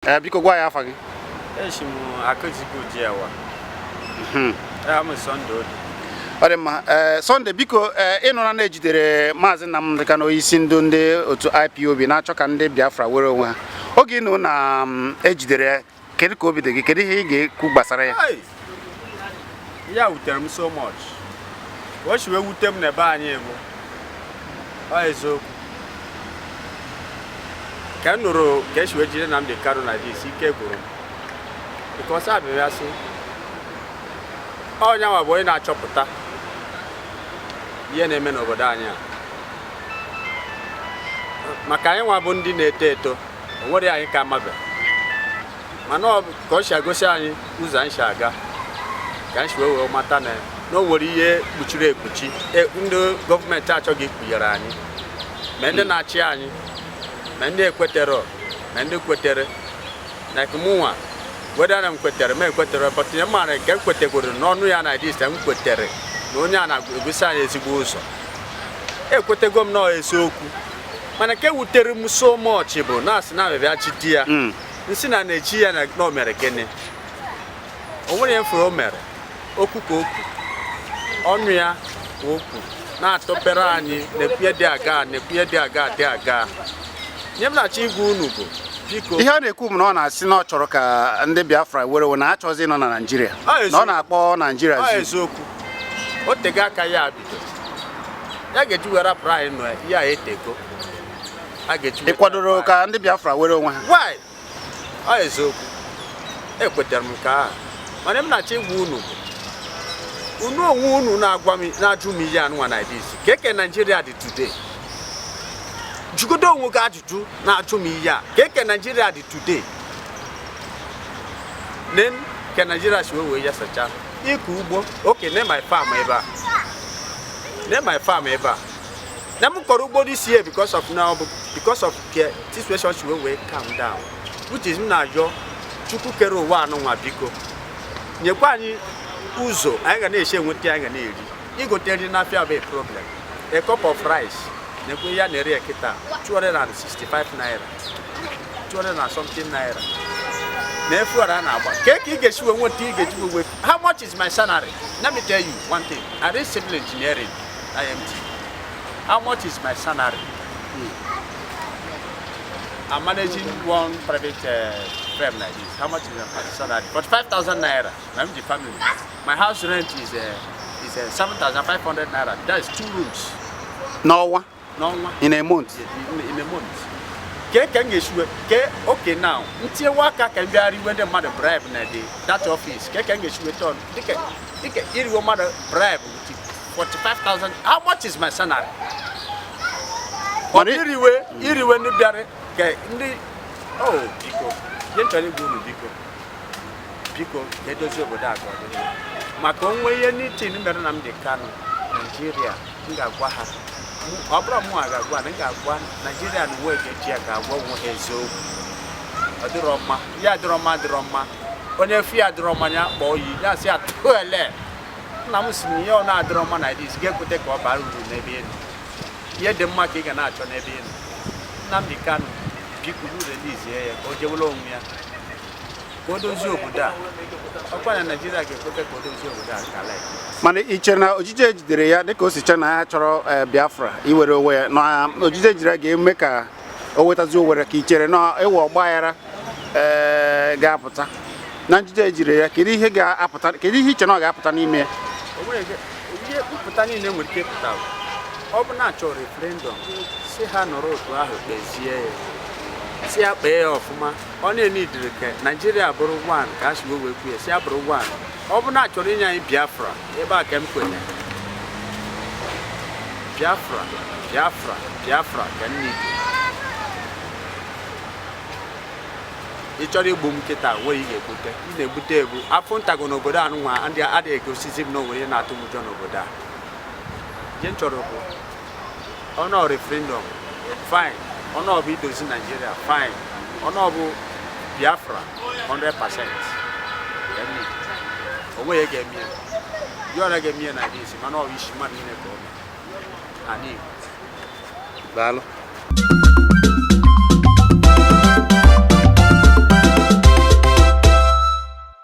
Biko gwa ya afa gị. Eshimu akụjigo jewa. I'm Sunday. Ọ dị mma. Sunday biko ịnụra na ejidere Mazi Nnamdi Kanu isi ndị otu IPOB na-achọ ka ndị Biafra were onwe ha. Oge ịnụ na ejidere kedu ka obi dị gị, kedu ihe ị ga-ekwu gbasara ya? Ya wutere m so much. O shiwe wute m n'ebe anyị bụ. Ọ eziokwu. Ka m nụrụ ka eshiwe jide Nnamdi Kanu na dis ike gwụrụ m. Because abịa sị onye nwa bụ onye na-achọpụta ihe na-eme n'obodo anyị a. Maka anyị nwa bụ ndị na-eto eto, o nwere anyị ka amabe. Mana ọ ka o si agosi anyị ụzọ anyị si aga ka anyị si wee mata na o nwere ihe kpuchiri ekpuchi ndị gọọmenti achọghị ikpughere anyị, ma ndị na-achị anyị, ma ndị ekwetere, ma ndị kwetere. Na mụnwa whether I'm kwetere ma ekwetere, but nye mara nke kwetegoro n'ọnụ ya na dis m kwetere na onye a na-egosi anyị ezigbo ụzọ. Ekwetego m na eziokwu, mana nke wutere m so much bụ na asị na abịa chidi ya nsị na na-echi ya na o mere gịnị. O nwere ihe mfere o mere okwu ka okwu, ọnụ ya ka okwu na-atọpere anyị na-ekwie dị aga na-ekwie dị aga dị aga. Nye m na-achọ igwe unu bụ ihe ọ na-ekwu m na ọ na-asị na ọ chọrọ ka ndị Biafra were na achọzi nọ na Nigeria, na ọ na-akpọ Nigeria eziokwu. O tego aka ya bido ya ga-eji were rapụrụ anyị nọ ya etego. Ị kwadoro ka ndị Biafra were onwe ha? Why? Ọ eziokwu. Ekwetere m ka mana m na-achọ igwe unu onwe unu na-agwa m na-ajụ m ihe anụnwa na dis ka eke Nigeria dị today. Jugodo onwe gị ajụjụ na-ajụ m ihe a ka eke Nigeria dị today. Then ka Nigeria si wee ya sacha ịkụ ugbo. Okay, name my farm ebe a. Name my farm ebe a. Na m kọrọ ugbo this year because of the situation si wee calm down, which is m na-ajọ Chukwu kere ụwa anụnwa biko nyekwa anyị ụzọ anyị ga na-eche enweta anyị ga na-eri. Igotere n'afịa bụ problem. A cup of rice nekwe ya na-ere kita 265 naira, 200 and something naira. Na-efu ara na-agba ka ị ga-esi wee nweta ị ga-eji wee. How much is my salary? Let me tell you one thing. I read civil engineering, IMT. How much is my salary? I'm managing one private firm like this. How much is my salary? 45,000 naira. I'm the family. My house rent is 7,500 naira. That is 2 rooms. No. In a month. In a month. Okay, now. Until waka can be when the mother bribe that office. Can get you on. You mother bribe 45,000. How much is my salary? Oh, Pico, they don't know what that. Makonwe, anything in Nnamdi Kanu, Nigeria, Ngagwaha. Abra Muagagwan, Nigeria, and work at Jaga, what is so? A drama, drama. When you fear drama, boy, that's ya to a left. Namus, you're not drama like this. Get to take up Baru, maybe. Yet the marking an arch on every Nnamdi Kanu, people who release here, or Jolomia. Kodozo Buddha. Upon Nigeria, get Kodozo Buddha. Mana ichena ojije jidere ya dịka o si chena ya chọrọ Biafra iwere onwe na ojije jira ga-eme ka o wetazi owere ka ichere na ewe ọgbaghara ga-apụta na njide jire ya. Kedu ihe ga-apụta, kedu ihe iche na ọ ga-apụta n'ime ya? Ihe pụta niile nwere ike pụta ọ bụ na-achọ referendum si ha nọrọ otu ahụ kpezie ya, si ya kpee ya ọfụma. Ọ na-enidiri ka Nigeria bụrụ one ka a si wee kwuo si ya bụrụ one. Ọ bụ na-achọrọ inye anyị Biafra ebe a ka m kwenye. Biafra ka m niile. Ị chọrọ igbu m nkịta nwee ị ga-ebute. Ị na-ebute ebu afọ ntago n'obodo a nwa ndị adịghị egosizi m n'onwe ya na-atụ m ụjọ n'obodo a. Ihe m chọrọ bụ ọnụ referendum fine, ọnụ bụ idozi Nigeria fine, ọnụ bụ Biafra 100%. Onwe ga eme you are ga eme na dis man o wish man ni ne ko ani. Dalo.